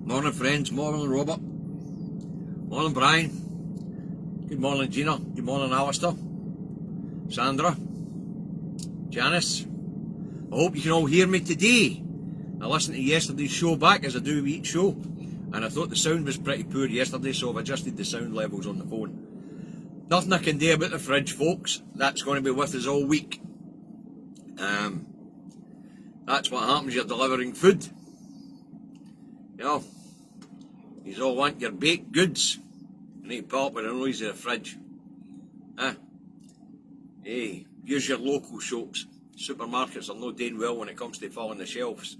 Morning friends, morning Robert, morning Brian, good morning Gina, good morning Alistair, Sandra, Janice. I hope you can all hear me today. I listened to yesterday's show back, as I do with each show, and I thought the sound was pretty poor yesterday, so I've adjusted the sound levels on the phone. Nothing I can do about the fridge, folks. That's going to be with us all week. That's what happens, you're delivering food. You know, you all want your baked goods. You need to pull up with a noise in the fridge. Hey, use your local shops. Supermarkets are not doing well when it comes to filling the shelves.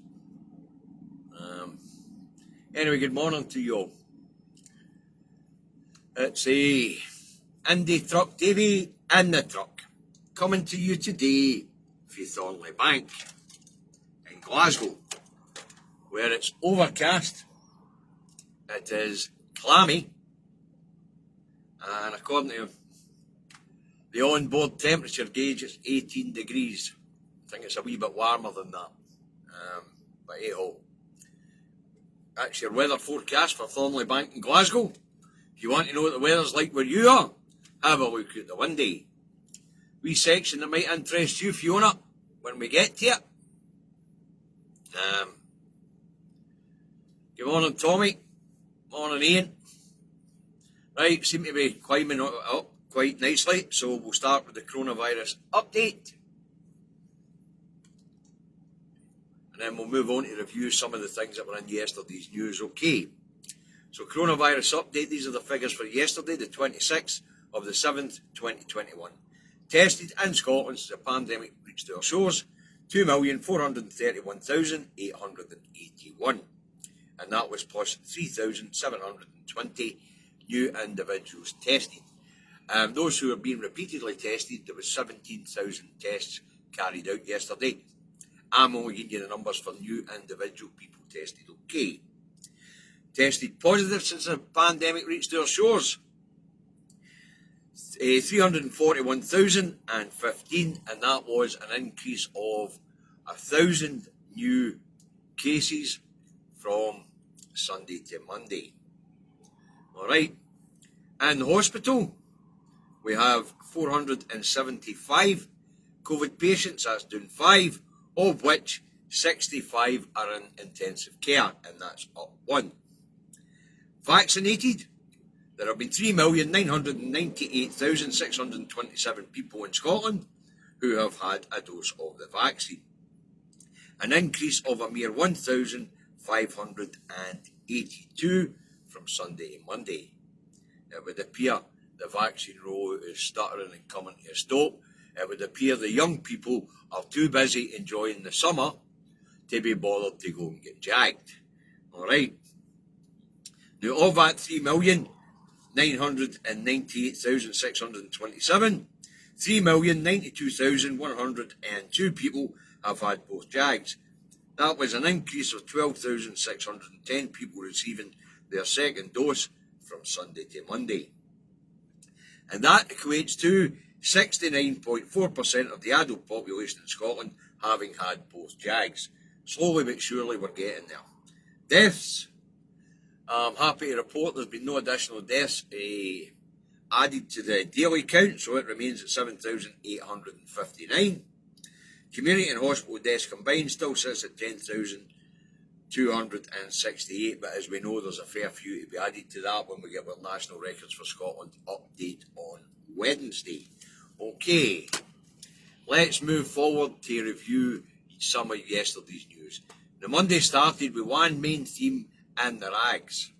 Anyway, good morning to you all. It's a Indie Truck TV in the truck, coming to you today from RaLei Bank in Glasgow, where it's overcast, it is clammy, and according to the onboard temperature gauge, it's 18 degrees. I think it's a wee bit warmer than that, but hey ho. That's your weather forecast for RaLei Bank in Glasgow. If you want to know what the weather's like where you are, have a look at the window. Wee section that might interest you, Fiona, when we get to it. Good morning, Tommy. Morning, Ian. Right, seem to be climbing up quite nicely, so we'll start with the coronavirus update. And then we'll move on to review some of the things that were in yesterday's news. Okay, so coronavirus update. These are the figures for yesterday, the 26th of the 7th, 2021. Tested in Scotland since the pandemic reached our shores, 2,431,881. And that was plus 3,720 new individuals tested. Those who are being repeatedly tested, there was 17,000 tests carried out yesterday. I'm only giving you the numbers for new individual people tested. Okay. Tested positive since the pandemic reached our shores, 341,015, and that was an increase of 1,000 new cases from Sunday to Monday. Alright, in the hospital we have 475 COVID patients, that's down 5, of which 65 are in intensive care, and that's up 1. Vaccinated, there have been 3,998,627 people in Scotland who have had a dose of the vaccine, an increase of a mere 1,582 from Sunday to Monday. It would appear the vaccine rollout is stuttering and coming to a stop. It would appear the young people are too busy enjoying the summer to be bothered to go and get jagged. Alright. Now, of that 3,998,627, 3,092,102 people have had both jags. That was an increase of 12,610 people receiving their second dose from Sunday to Monday. And that equates to 69.4% of the adult population in Scotland having had both jags. Slowly but surely we're getting there. Deaths. I'm happy to report there's been no additional deaths added to the daily count, so it remains at 7,859. Community and hospital deaths combined still sits at 10,268, but as we know, there's a fair few to be added to that when we get our National Records for Scotland update on Wednesday. Okay, let's move forward to review some of yesterday's news. The Monday started with one main theme in the rags.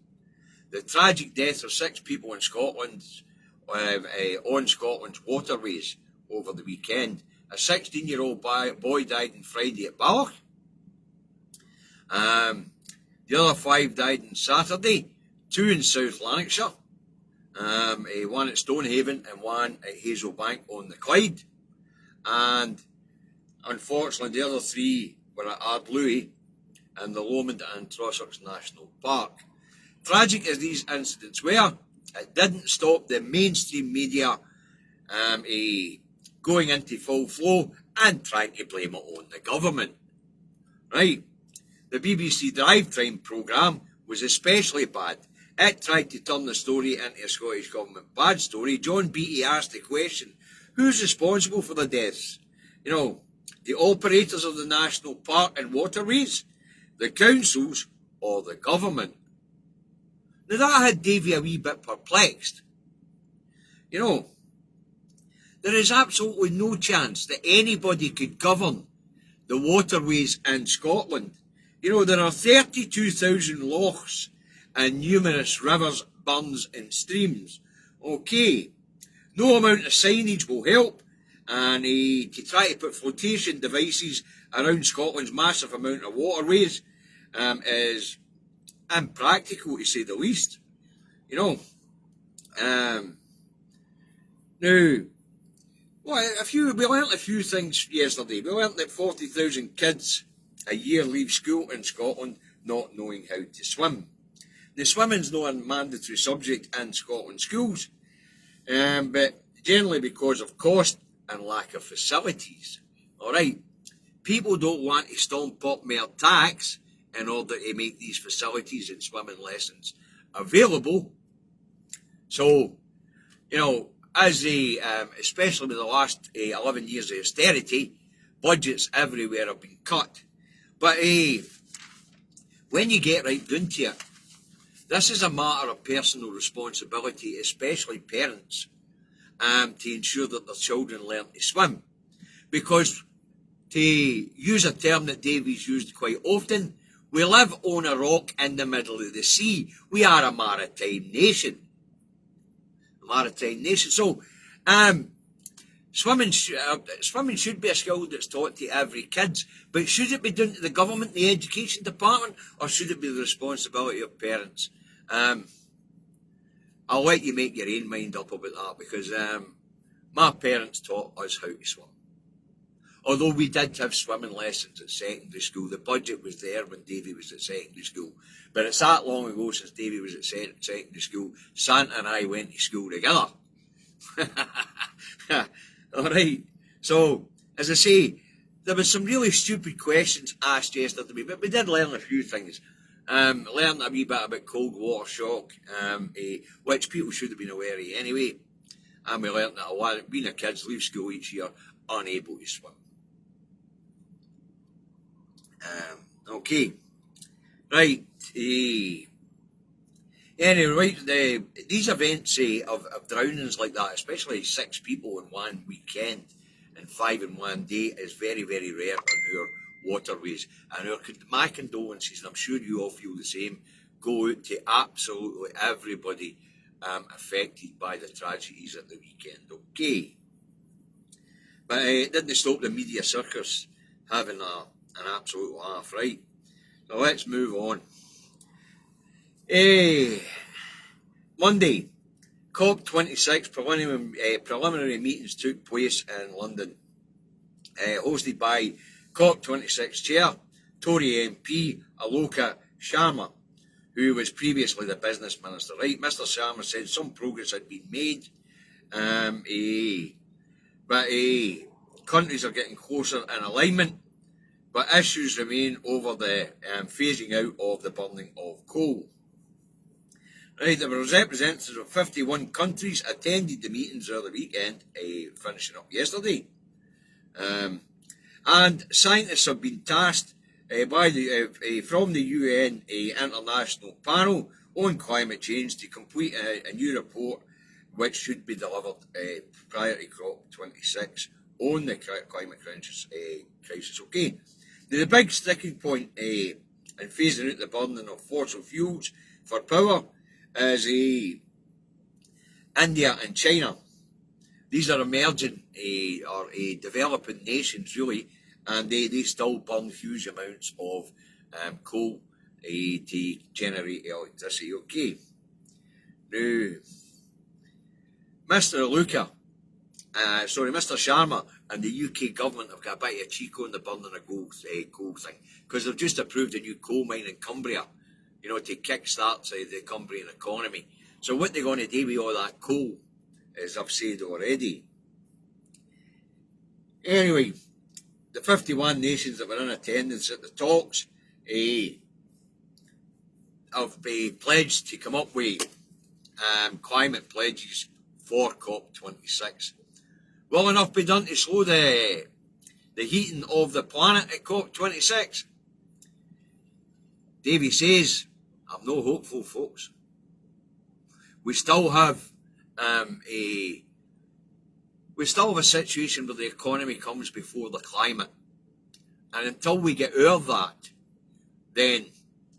The tragic death of 6 people in Scotland on Scotland's waterways over the weekend. A 16-year-old boy died on Friday at Balloch. The other 5 died on Saturday, 2 in South Lanarkshire, one at Stonehaven and one at Hazelbank on the Clyde. And unfortunately, the other 3 were at Ardluey and the Lomond and Trossachs National Park. Tragic as these incidents were, it didn't stop the mainstream media going into full flow and trying to blame it on the government. Right, the BBC Drive Time programme was especially bad. It tried to turn the story into a Scottish Government bad story. John Beattie asked the question, who's responsible for the deaths? You know, the operators of the National Park and waterways, the councils, or the government? Now that had Davy a wee bit perplexed. You know, there is absolutely no chance that anybody could govern the waterways in Scotland. You know, there are 32,000 lochs and numerous rivers, burns and streams. Okay, no amount of signage will help, and to try to put flotation devices around Scotland's massive amount of waterways is impractical, to say the least. You know, now, we learnt a few things yesterday. We learnt that 40,000 kids a year leave school in Scotland not knowing how to swim. Now, swimming's not a mandatory subject in Scotland schools, but generally because of cost and lack of facilities. Alright, people don't want to stomp up more tax in order to make these facilities and swimming lessons available. So, you know, as especially with the last 11 years of austerity, budgets everywhere have been cut. But when you get right down to it, this is a matter of personal responsibility, especially parents, to ensure that their children learn to swim. Because, to use a term that Davy's used quite often, we live on a rock in the middle of the sea. We are a maritime nation. So, swimming should be a skill that's taught to every kid. But should it be done to the government, the education department, or should it be the responsibility of parents? I'll let you make your own mind up about that, because my parents taught us how to swim. Although we did have swimming lessons at secondary school, the budget was there when Davy was at secondary school. But it's that long ago since Davy was at secondary school, Santa and I went to school together. Alright, so, as I say, there was some really stupid questions asked yesterday, but we did learn a few things. Learned a wee bit about cold water shock, which people should have been aware of anyway. And we learned that a lot of kids leave school each year unable to swim. Okay, right. Anyway, right, these events of drownings like that, especially 6 people in one weekend and 5 in one day, is very, very rare on our waterways. And my condolences, and I'm sure you all feel the same, go out to absolutely everybody affected by the tragedies at the weekend. Okay. But it didn't stop the media circus having an absolute laugh, right? So let's move on. Monday, COP26 preliminary meetings took place in London, hosted by COP26 chair, Tory MP Aloka Sharma, who was previously the business minister. Right, Mr. Sharma said some progress had been made, but countries are getting closer in alignment, but issues remain over the phasing out of the burning of coal. Right, there were representatives of 51 countries attended the meetings over the weekend, finishing up yesterday. And scientists have been tasked from the UN International Panel on Climate Change to complete a new report which should be delivered prior to COP26 on the climate crisis. Okay, now, the big sticking point in phasing out the burning of fossil fuels for power is India and China. These are emerging or developing nations, really, and they still burn huge amounts of coal to generate electricity. Okay. Now, Mr. Sharma and the UK government have got a bit of cheek on the burning of coal thing, because they've just approved a new coal mine in Cumbria, to kick-start the Cumbrian economy. So what they're going to do with all that coal, as I've said already. Anyway, the 51 nations that were in attendance at the talks have pledged to come up with climate pledges for COP26. Will enough be done to slow the heating of the planet at COP26? Davy says, I'm no hopeful, folks. We still have a situation where the economy comes before the climate. And until we get out of that, then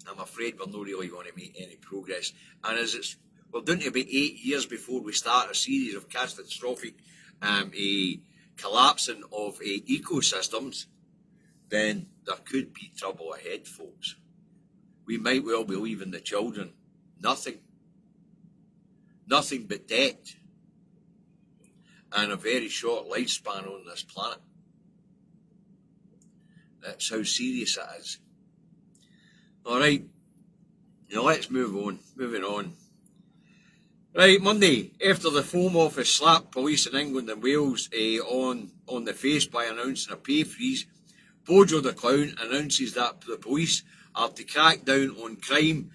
I'm afraid we're not really going to make any progress. And as we're down to about 8 years before we start a series of catastrophic collapsing of ecosystems, then there could be trouble ahead, folks. We might well be leaving the children nothing but debt and a very short lifespan on this planet. That's how serious it is. Alright, now let's move on. Moving on. Right, Monday, after the Home Office slapped police in England and Wales on the face by announcing a pay freeze, Bojo the Clown announces that the police are to crack down on crime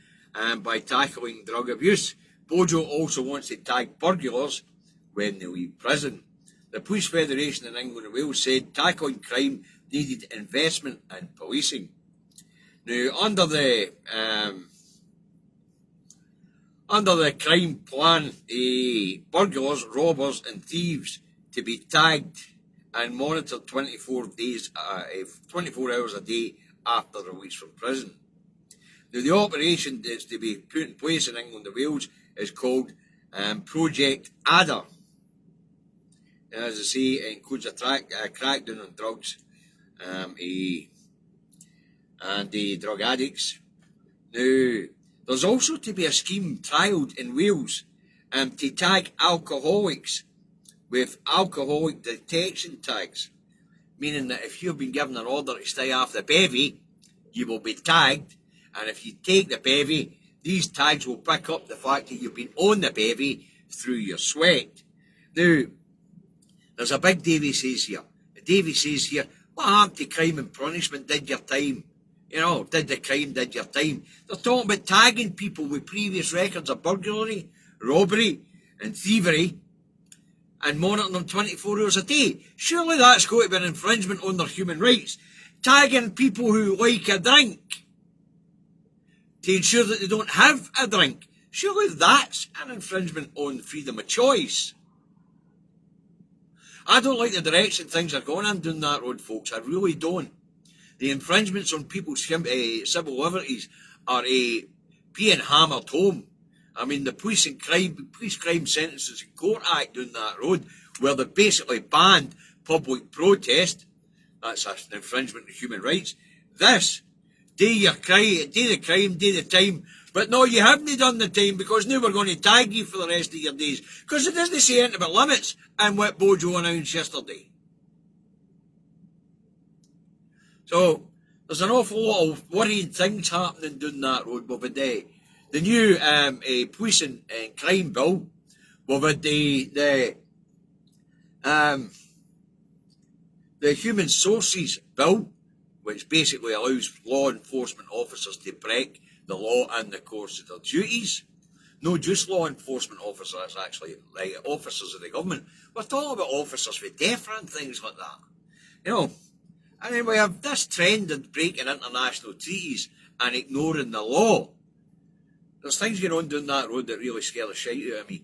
by tackling drug abuse. Bojo also wants to tag burglars when they leave prison. The Police Federation in England and Wales said tackling crime needed investment in policing. Now, under the crime plan, burglars, robbers and thieves to be tagged and monitored 24 hours a day after release from prison. Now, the operation that's to be put in place in England and Wales is called Project Adder. And as I say, it includes a crackdown on drugs and drug addicts. Now, there's also to be a scheme trialled in Wales to tag alcoholics with alcoholic detection tags, meaning that if you've been given an order to stay off the bevy, you will be tagged, and if you take the bevy, these tags will pick up the fact that you've been on the bevy through your sweat. Now, there's a big Davy says here. Davy says here, what happened to crime and punishment? Did your time? You know, did the crime, did your time? They're talking about tagging people with previous records of burglary, robbery and thievery and monitoring them 24 hours a day. Surely that's got to be an infringement on their human rights. Tagging people who like a drink to ensure that they don't have a drink. Surely that's an infringement on freedom of choice. I don't like the direction things are going in down that road, folks. I really don't. The infringements on people's civil liberties are being hammered home. I mean, the Police Crime Sentences in Court Act down that road, where they basically banned public protest. That's an infringement of human rights. This, do the crime, do the time. But no, you haven't done the time, because now we're going to tag you for the rest of your days. Because it doesn't say anything about limits and what Bojo announced yesterday. So, there's an awful lot of worrying things happening down that road. We've had the new police and crime bill. We've had the human sources bill, which basically allows law enforcement officers to break the law in the course of their duties. No just law enforcement officers, it's actually like officers of the government. We're talking about officers with different things like that. You know, and then we have this trend of breaking international treaties and ignoring the law. There's things going on down that road that really scare the shite out of me.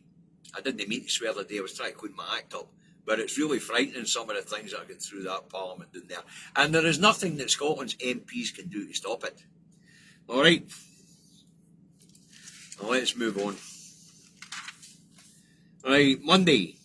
I didn't mean to swear the day, I was trying to clean my act up. But it's really frightening, some of the things that are going through that parliament down there. And there is nothing that Scotland's MPs can do to stop it. Alright. Now let's move on. Right, Monday.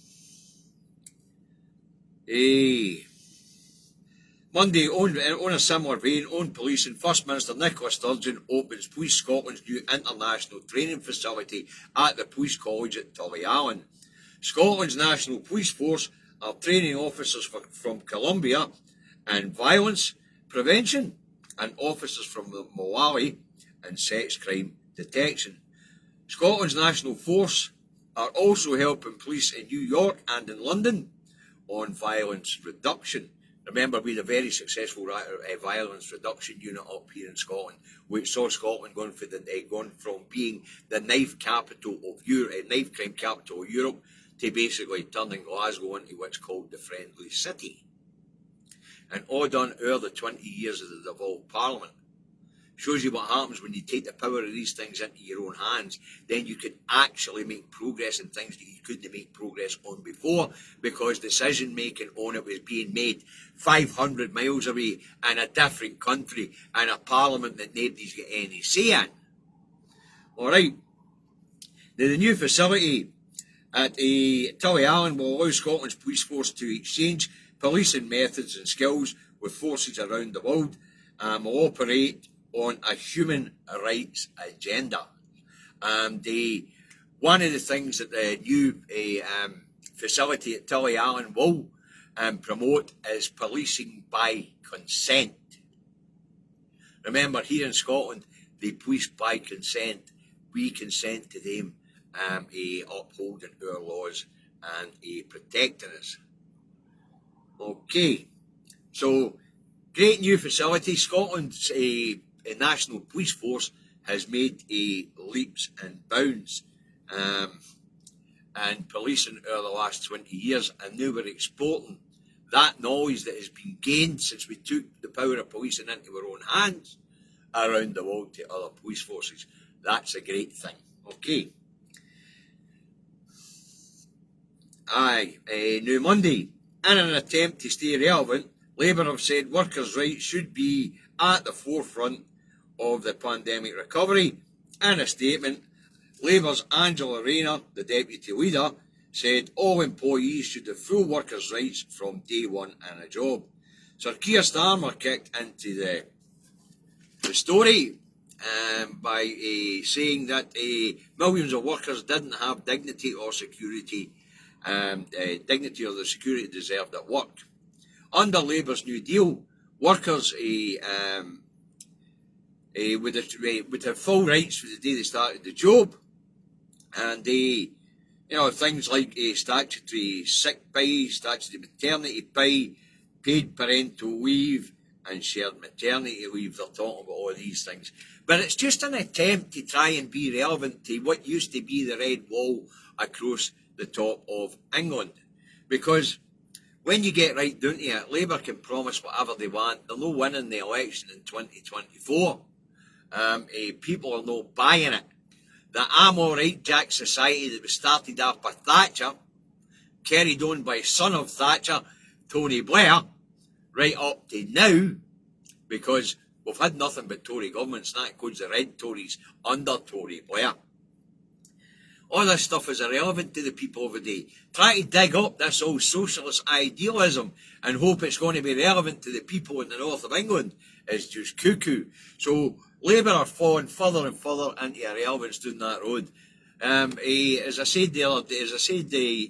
Monday, on a similar vein, on policing, First Minister Nicola Sturgeon opens Police Scotland's new international training facility at the Police College at Tullyallen. Scotland's National Police Force are training officers from Colombia in violence prevention and officers from Malawi in sex crime detection. Scotland's National Force are also helping police in New York and in London on violence reduction. Remember, we had a very successful violence reduction unit up here in Scotland, which saw Scotland going from being the knife capital of Europe, knife crime capital of Europe, to basically turning Glasgow into what's called the friendly city. And all done over the 20 years of the devolved Parliament. Shows you what happens when you take the power of these things into your own hands. Then you can actually make progress in things that you couldn't make progress on before, because decision making on it was being made 500 miles away in a different country, and a parliament that nobody's got any say in. Alright. Now, the new facility at Tullyallen will allow Scotland's police force to exchange policing methods and skills with forces around the world, and will operate on a human rights agenda. One of the things that the new facility at Tullyallen will promote is policing by consent. Remember, here in Scotland, they police by consent. We consent to them upholding our laws and protecting us. Okay, so great new facility. Scotland's National Police Force has made leaps and bounds and policing over the last 20 years, and now we're exporting that knowledge that has been gained since we took the power of policing into our own hands around the world to other police forces. That's a great thing. Okay. Now Monday, in an attempt to stay relevant, Labour have said workers' rights should be at the forefront of the pandemic recovery. In a statement, Labour's Angela Rayner, the deputy leader, said all employees should have full workers' rights from day one in a job. Sir Keir Starmer kicked into the story by saying that millions of workers didn't have dignity or security, dignity or the security deserved at work. Under Labour's New Deal, workers would have full rights for the day they started the job, and things like statutory sick pay, statutory maternity pay, paid parental leave, and shared maternity leave. They're talking about all these things, but it's just an attempt to try and be relevant to what used to be the red wall across the top of England, because when you get right down to it, Labour can promise whatever they want. They're not winning the election in 2024. People are not buying it. The I'm Alright Jack society that was started off by Thatcher, carried on by son of Thatcher, Tony Blair, right up to now, because we've had nothing but Tory governments, and that includes the Red Tories under Tony Blair. All this stuff is irrelevant to the people of the day. Try to dig up this old socialist idealism and hope it's going to be relevant to the people in the north of England is just cuckoo. So Labour are falling further and further into irrelevance down that road. As I said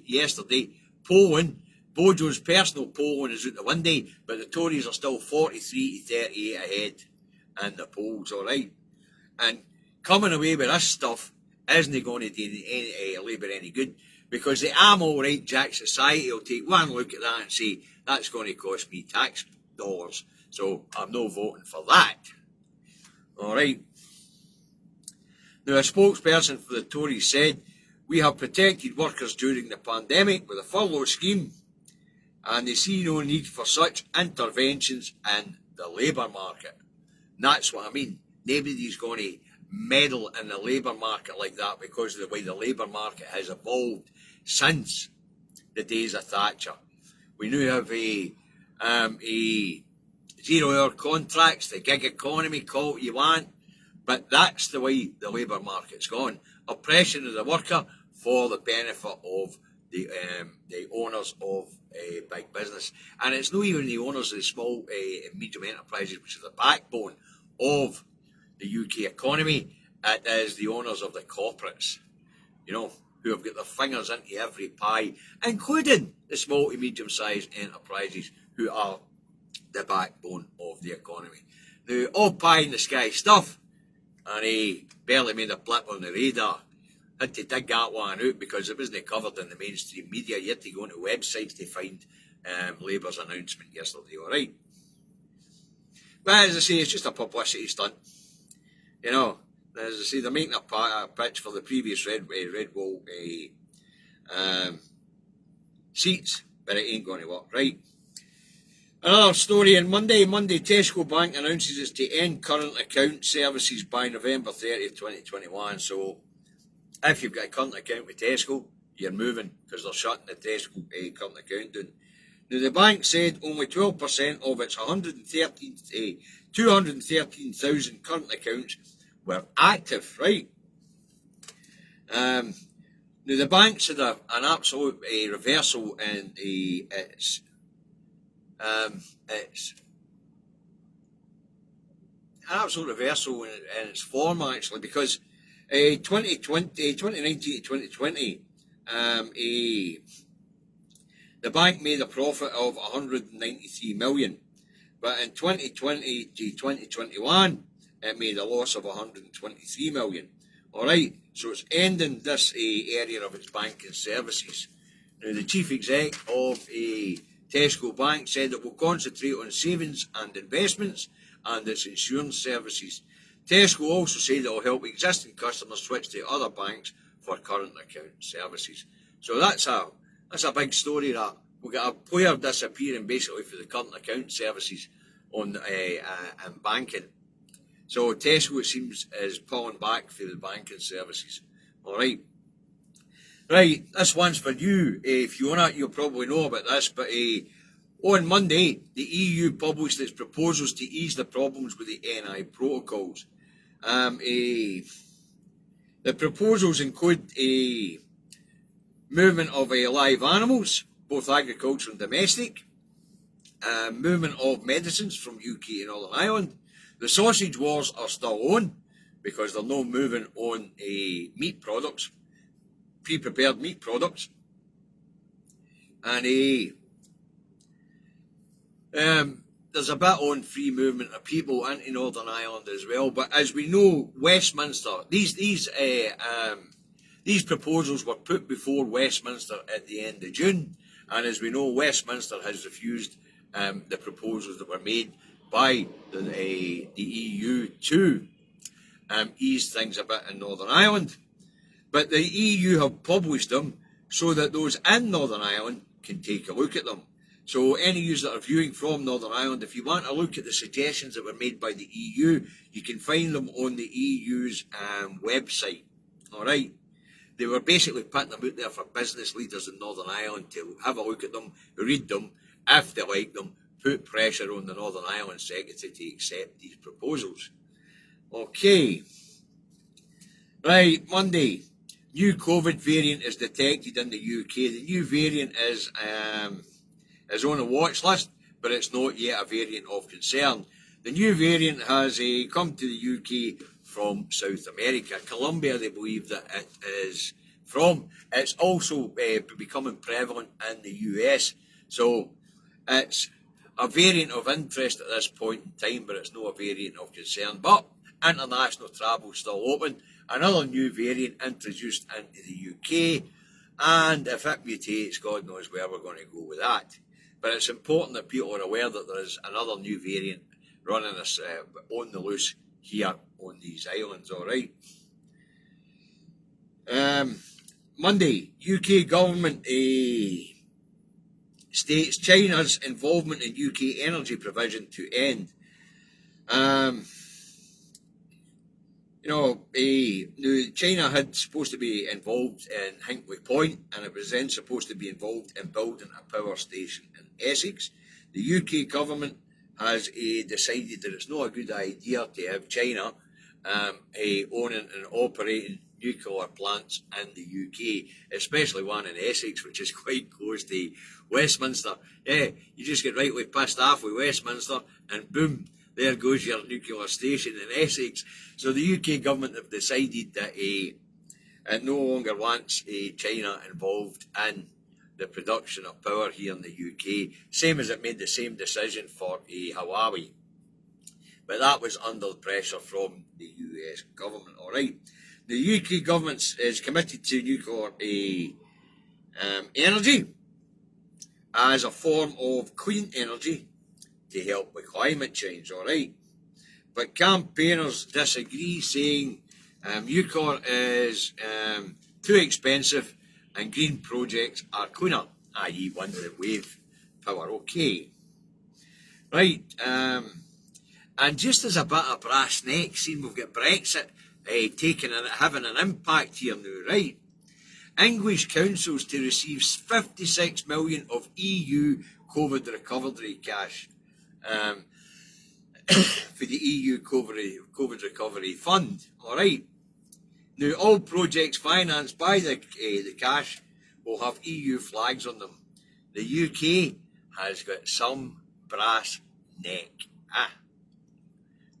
yesterday, polling, Bojo's personal polling is out the window, but the Tories are still 43 to 38 ahead in the polls, alright? And coming away with this stuff isn't going to do Labour any good, because the I'm Alright Jack society will take one look at that and say, that's going to cost me tax dollars, so I'm not voting for that. Alright. Now, a spokesperson for the Tories said, we have protected workers during the pandemic with a furlough scheme, and they see no need for such interventions in the labour market. And that's what I mean. Nobody's going to meddle in the labour market like that, because of the way the labour market has evolved since the days of Thatcher. We now have a 0-hour contracts, the gig economy, call it what you want, but that's the way the labour market's gone. Oppression of the worker for the benefit of the owners of big business. And it's not even the owners of the small and medium enterprises, which is the backbone of the UK economy. It is the owners of the corporates, who have got their fingers into every pie, including the small to medium-sized enterprises, who are the backbone of the economy. Now, all pie in the sky stuff, and he barely made a blip on the radar. Had to dig that one out because it wasn't covered in the mainstream media. You had to go into websites to find Labour's announcement yesterday, alright? But as I say, it's just a publicity stunt. You know, as I say, they're making a pitch for the previous Red Wall seats, but it ain't going to work, right? Another story on Monday. Tesco Bank announces it's to end current account services by November 30th, 2021. So, if you've got a current account with Tesco, you're moving because they're shutting the Tesco current account down. Now, the bank said only 12% of its 213,000 current accounts were active, right? Now, the banks had an absolute reversal in its an absolute reversal in its form, actually, because 2019 to 2020, the bank made a profit of 193 million, but in 2020 to 2021, it made a loss of 123 million. Alright, so it's ending this area of its banking services. Now, the chief exec of Tesco Bank said it will concentrate on savings and investments and its insurance services. Tesco also said it will help existing customers switch to other banks for current account services. So that's a big story, that we've got a player disappearing basically for the current account services on in banking. So Tesco, it seems, is pulling back for the banking services. Alright. Right, this one's for you. Fiona, you'll probably know about this, but on Monday, the EU published its proposals to ease the problems with the NI protocols. The proposals include a movement of live animals, both agricultural and domestic, movement of medicines from UK to Northern Ireland. The sausage wars are still on because they're no moving on meat products, pre-prepared meat products, and there's a bit on free movement of people into Northern Ireland as well. But as we know, Westminster, these proposals were put before Westminster at the end of June, and as we know, Westminster has refused the proposals that were made by the EU to ease things a bit in Northern Ireland. But the EU have published them so that those in Northern Ireland can take a look at them. So any of you that are viewing from Northern Ireland, if you want to look at the suggestions that were made by the EU, you can find them on the EU's website. Alright? They were basically putting them out there for business leaders in Northern Ireland to have a look at them, read them, if they like them, put pressure on the Northern Ireland Secretary to accept these proposals. Okay. Right, Monday. New COVID variant is detected in the UK. The new variant is on a watch list, but it's not yet a variant of concern. The new variant has come to the UK from South America. Colombia, they believe that it is from. It's also becoming prevalent in the US. So it's a variant of interest at this point in time, but it's not a variant of concern. But international travel is still open. Another new variant introduced into the UK, and if it mutates, God knows where we're going to go with that. But it's important that people are aware that there is another new variant running us on the loose here on these islands, alright? Monday, UK government states China's involvement in UK energy provision to end. China had supposed to be involved in Hinkley Point, and it was then supposed to be involved in building a power station in Essex. The UK government has decided that it's not a good idea to have China owning and operating nuclear plants in the UK, especially one in Essex, which is quite close to Westminster. Yeah, you just get right way past halfway Westminster, and boom, there goes your nuclear station in Essex. So the UK government have decided that it no longer wants China involved in the production of power here in the UK, same as it made the same decision for Hawaii. But that was under the pressure from the US government, alright. The UK government is committed to nuclear energy, as a form of clean energy to help with climate change, alright? But campaigners disagree, saying nuclear is too expensive and green projects are cleaner, i.e. ones that wave power. Okay. Right, and just as a bit of brass neck, seeing we've got Brexit having an impact here now, right? English councils to receive 56 million of EU COVID recovery cash for the EU COVID recovery fund. All right. Now, all projects financed by the cash will have EU flags on them. The UK has got some brass neck.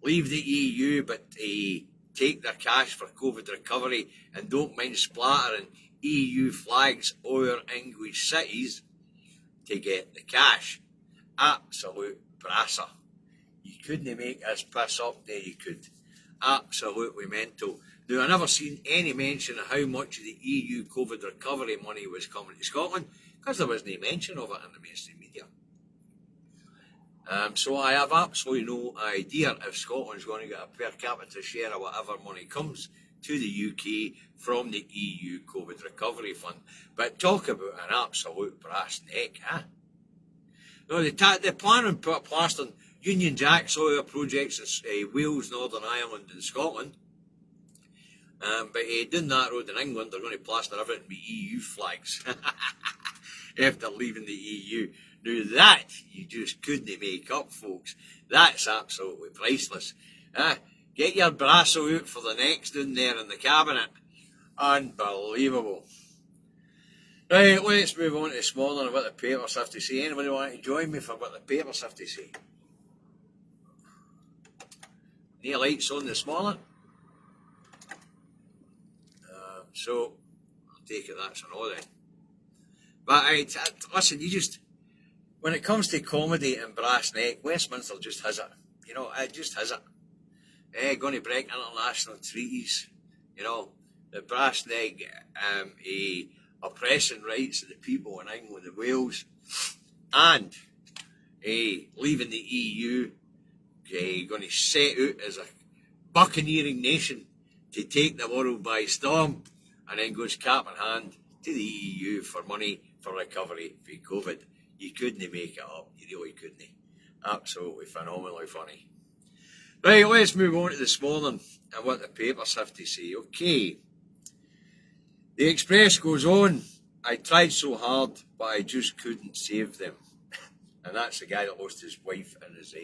Leave the EU, but take their cash for COVID recovery and don't mind splattering EU flags over English cities to get the cash. Absolute brasser. You couldn't make us piss up there, you could. Absolutely mental. Now, I never seen any mention of how much of the EU COVID recovery money was coming to Scotland, because there wasn't any mention of it in the mainstream media. So I have absolutely no idea if Scotland's going to get a per capita share of whatever money comes to the UK from the EU COVID recovery fund. But talk about an absolute brass neck, huh? No, they're planning to put plastering Union Jack solar projects in Wales, Northern Ireland and Scotland. But doing that road in England, they're going to plaster everything with EU flags after leaving the EU. Now that you just couldn't make up, folks. That's absolutely priceless. Get your brasso out for the next down there in the cabinet. Unbelievable. Right, let's move on to this morning and what the papers have to say. Anybody want to join me for what the papers have to say? No lights on this morning. So, I'll take it that's an all then. But listen, when it comes to comedy and brass neck, Westminster just has it. You know, it just has it. Going to break international treaties. You know, the brass neck, oppressing rights of the people in England and Wales, and leaving the EU, going to set out as a buccaneering nation to take the world by storm, and then goes cap in hand to the EU for money for recovery for COVID. You couldn't make it up. You really couldn't. Absolutely phenomenally funny. Right, let's move on to this morning and what the papers have to say. Okay. The Express goes on. I tried so hard, but I just couldn't save them. And that's the guy that lost his wife and his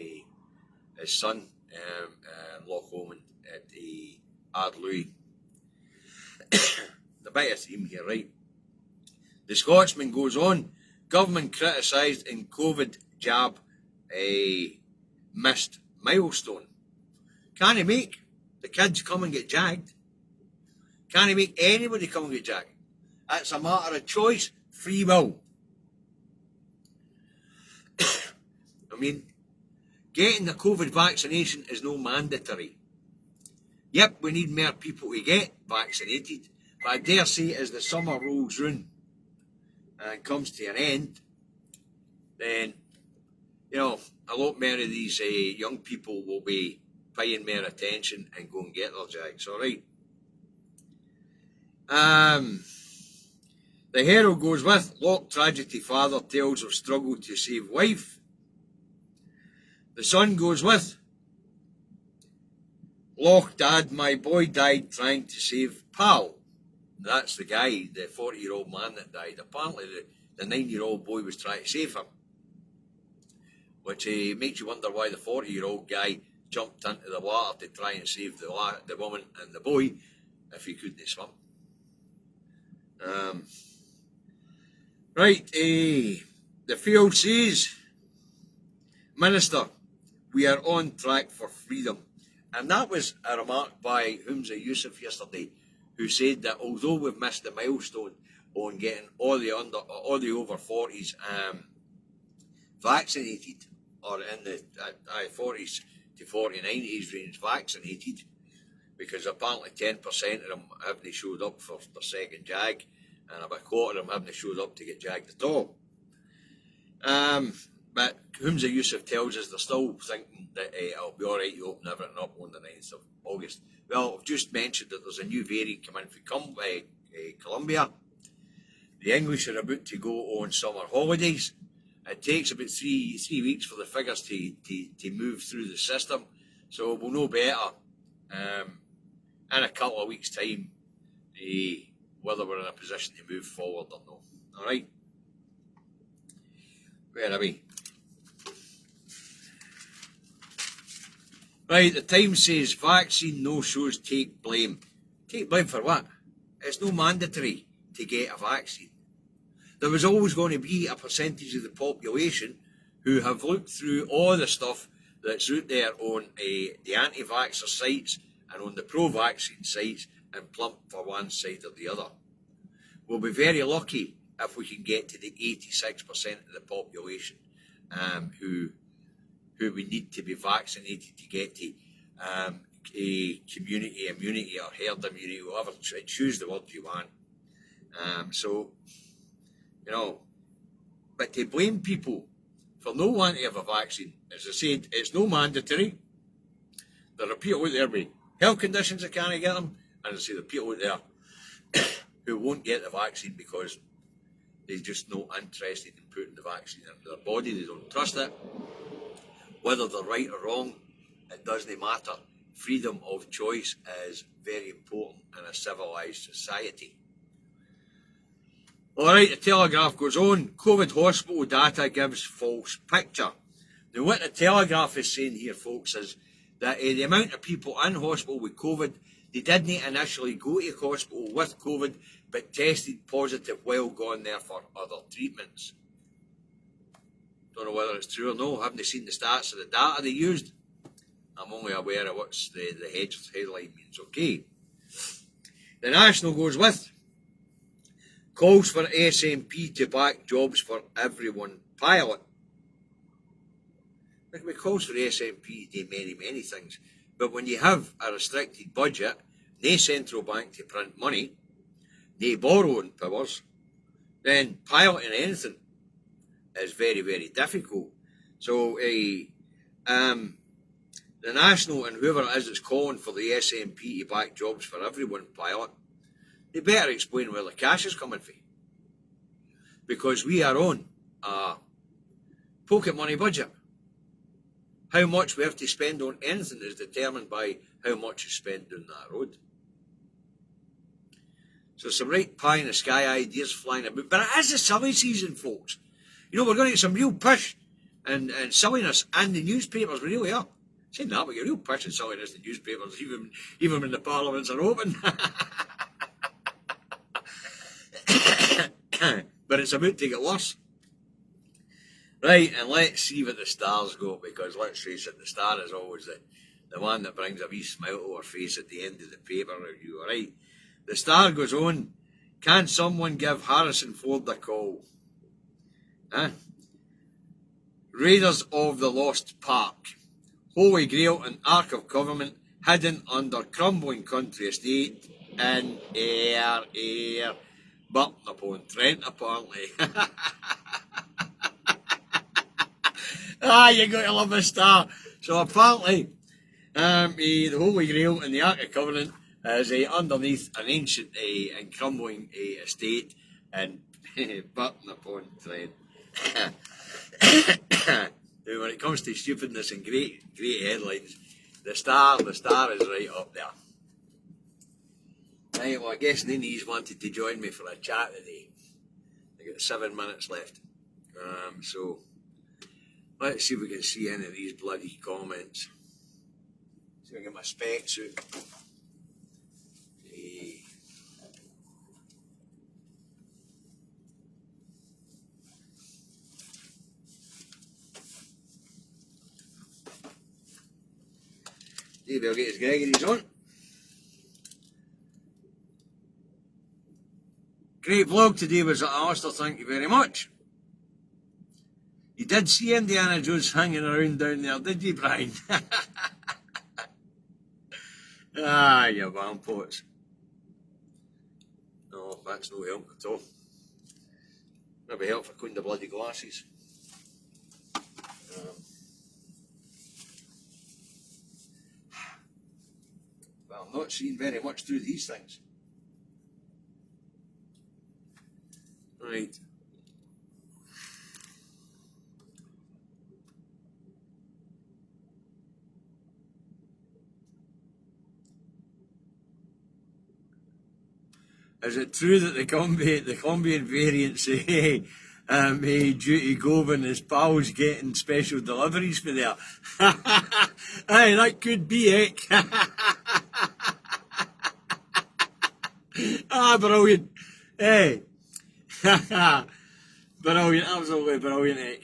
son in Loch Lomond at the RaLei. The bit of theme here, right? The Scotsman goes on. Government criticised in COVID jab missed milestone. Can he make the kids come and get jagged? Can he make anybody come and get jagged? It's a matter of choice, free will. I mean, getting the COVID vaccination is no mandatory. Yep, we need more people to get vaccinated, but I dare say as the summer rolls round and comes to an end, then, you know, a lot more of these young people will be paying more attention and go and get their jags, alright? The Herald goes with, Loch tragedy father tells of struggle to save wife. The Sun goes with, Loch dad, my boy died trying to save pal. That's the guy, the 40-year-old man that died. Apparently the 9-year-old boy was trying to save him. Which makes you wonder why the 40-year-old guy jumped into the water to try and save the woman and the boy if he couldn't swim. Right, the Field says, Minister, we are on track for freedom. And that was a remark by Humza Yousaf yesterday, who said that although we've missed the milestone on getting all the over 40s vaccinated, or in the 40s to 49 age range vaccinated, because apparently 10% of them haven't showed up for their second jag, and about a quarter of them haven't showed up to get jagged at all. But Humza Yusuf tells us they're still thinking that it'll be alright to open everything up on the 9th of August. Well, I've just mentioned that there's a new variant coming from Colombia. The English are about to go on summer holidays. It takes about three weeks for the figures to move through the system. So we'll know better in a couple of weeks' time whether we're in a position to move forward or not. Alright? Where are we? Right, the Times says vaccine no-shows take blame. Take blame for what? It's no mandatory to get a vaccine. There was always going to be a percentage of the population who have looked through all the stuff that's out there on the anti-vaxxer sites and on the pro-vaccine sites and plump for one side or the other. We'll be very lucky if we can get to the 86% of the population who we need to be vaccinated to get to a community immunity or herd immunity, whatever, choose the word you want. So, you know, but to blame people for no wanting to have a vaccine, as I said, it's no mandatory. There are people out there with health conditions that can't get them, and as I say, there are people out there who won't get the vaccine because they're just not interested in putting the vaccine into their body, they don't trust it. Whether they're right or wrong, it doesn't matter. Freedom of choice is very important in a civilised society. Alright, the Telegraph goes on. COVID hospital data gives false picture. Now what the Telegraph is saying here, folks, is that the amount of people in hospital with COVID, they didn't initially go to hospital with COVID, but tested positive while gone there for other treatments. Don't know whether it's true or no. I haven't seen the stats of the data they used. I'm only aware of what's the headline means. Okay. The National goes with calls for SNP to back jobs for everyone pilot. It calls for SNP to do many things. But when you have a restricted budget, no central bank to print money, no borrowing powers, then piloting anything is very, very difficult. So the National and whoever it is that's calling for the SNP to back jobs for everyone pilot, they better explain where the cash is coming from. Because we are on a pocket money budget. How much we have to spend on anything is determined by how much is spent down that road. So some right pie in the sky ideas flying about. But it is a silly season, folks. You know, we're going to get some real pish and silliness in the newspapers. We really are. Saying that, we get real pish and silliness in the newspapers, even when the parliaments are open. But it's about to get worse. Right, and let's see what the stars go, because let's face it, the star is always the one that brings a wee smile to our face at the end of the paper review, alright? The star goes on, can someone give Harrison Ford a call? Huh? Raiders of the Lost Park, Holy Grail and Ark of Covenant hidden under crumbling country estate in Burton upon Trent, apparently. You got to love a star. So apparently, the Holy Grail and the Ark of Covenant is underneath an ancient and crumbling estate in Burton upon Trent. When it comes to stupidness and great headlines, the star is right up there. Right, well, I guess none of these wanted to join me for a chat today. I got 7 minutes left. So let's see if we can see any of these bloody comments. See if I can get my specs out. Maybe I'll get his Gregory's on. Great vlog today, was it, Alistair? Thank you very much. You did see Indiana Jones hanging around down there, did you, Brian? You vampires. No, that's no help at all. Maybe help for cleaning the bloody glasses. Well, I'm not seeing very much through these things. Right. Is it true that the Colombian variant say Duty Gove and his pals getting special deliveries for there? Aye, that could be it. Ah, brilliant. Hey. Brilliant, absolutely brilliant, eh?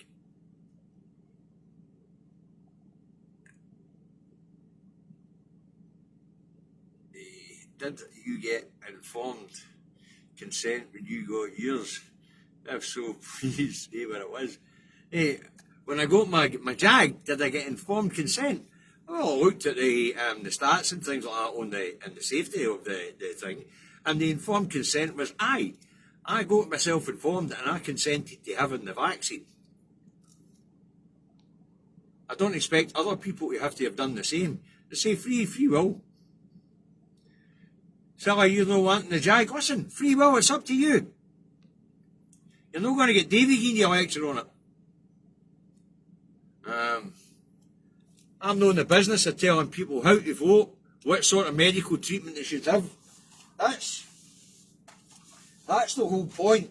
Did you get informed consent when you got yours? If so, please say what it was. Hey, when I got my Jag, did I get informed consent? Well, I looked at the stats and things like that on the safety of the thing, and the informed consent was aye. I got myself informed and I consented to having the vaccine. I don't expect other people to have done the same. They say free will. Silly, you're not wanting the Jag. Listen, free will, it's up to you. You're not going to get Davy giving you a lecture on it. I'm not in the business of telling people how to vote, what sort of medical treatment they should have. That's the whole point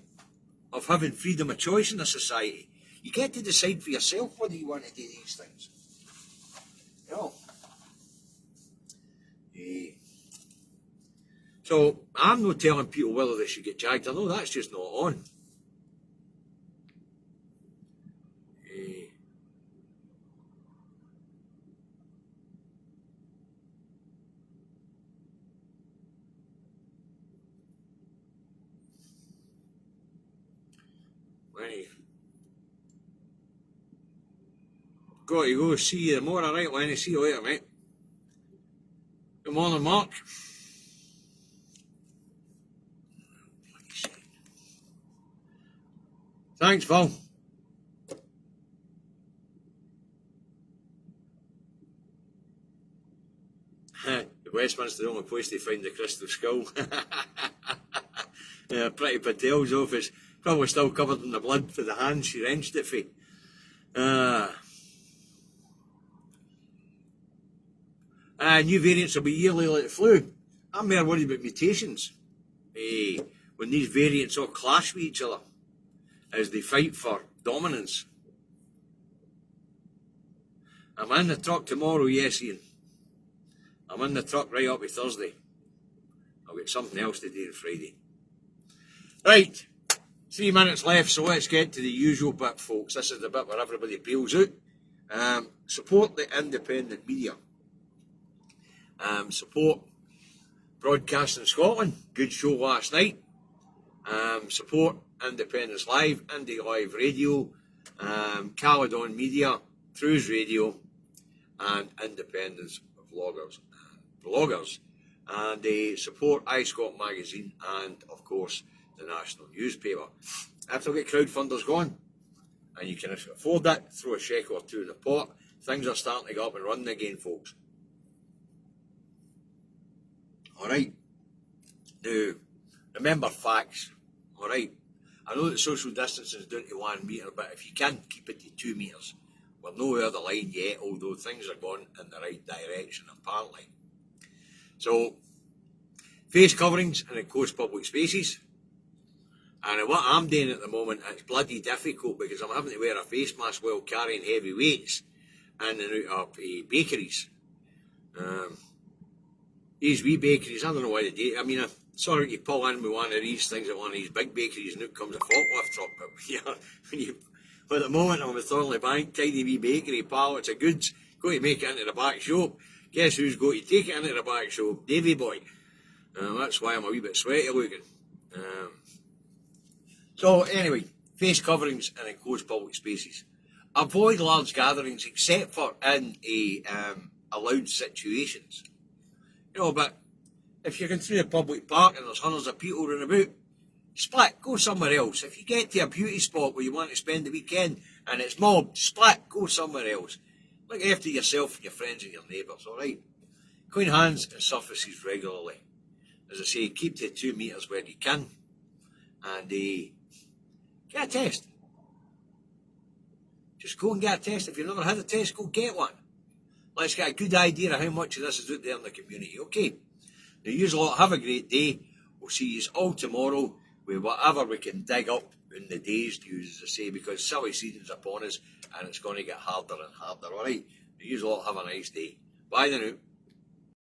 of having freedom of choice in a society. You get to decide for yourself whether you want to do these things. You know. So I'm not telling people whether they should get jagged. I know that's just not on. Right. Got to go. See you tomorrow, right, Lenny? See you later, mate. Good morning, Mark. Thanks, Phil. Westminster the only place to find the crystal skull. Pretty Patel's office. Probably still covered in the blood for the hand she wrenched it for. New variants will be yearly like the flu. I'm more worried about mutations. When these variants all clash with each other as they fight for dominance. I'm in the truck tomorrow, yes, Ian. I'm in the truck right up to Thursday. I'll get something else to do on Friday. Right, 3 minutes left, so let's get to the usual bit, folks. This is the bit where everybody bails out. Support the independent media. Support Broadcasting Scotland. Good show last night. Support Independence Live, Indie Live Radio, Caledon Media, Cruise Radio, and Independence Bloggers. And support iScot Magazine and, of course, the national newspaper. If they'll get crowdfunders going, and you can afford that, throw a shekel or two in the pot. Things are starting to go up and running again, folks. Alright. Now, remember facts. Alright. I know that social distancing is down to 1 metre, but if you can, keep it to 2 metres. We're nowhere over the line yet, although things are going in the right direction, apparently. So, face coverings in enclosed public spaces. And what I'm doing at the moment, it's bloody difficult because I'm having to wear a face mask while carrying heavy weights in and out of bakeries. These wee bakeries, I don't know why they do it. I mean, sorry, you pull in with one of these things at one of these big bakeries and out comes a forklift truck. But at the moment I'm at Thornley Bank, tiny wee bakery, pallets of goods, got to make it into the back shop. Guess who's got to take it into the back shop? Davy boy. That's why I'm a wee bit sweaty looking. So anyway, face coverings in enclosed public spaces. Avoid large gatherings except for in allowed situations. You know, but if you're going through a public park and there's hundreds of people running about, split, go somewhere else. If you get to a beauty spot where you want to spend the weekend and it's mobbed, splat, go somewhere else. Look after yourself and your friends and your neighbours, alright? Clean hands and surfaces regularly. As I say, keep to 2 metres where you can, and get a test. Just go and get a test. If you've never had a test, go get one. Let's get a good idea of how much of this is out there in the community, okay? Now, you lot have a great day. We'll see you all tomorrow with whatever we can dig up in the day's news, as I say, because silly season's upon us and it's going to get harder and harder, alright? You lot have a nice day. Bye now.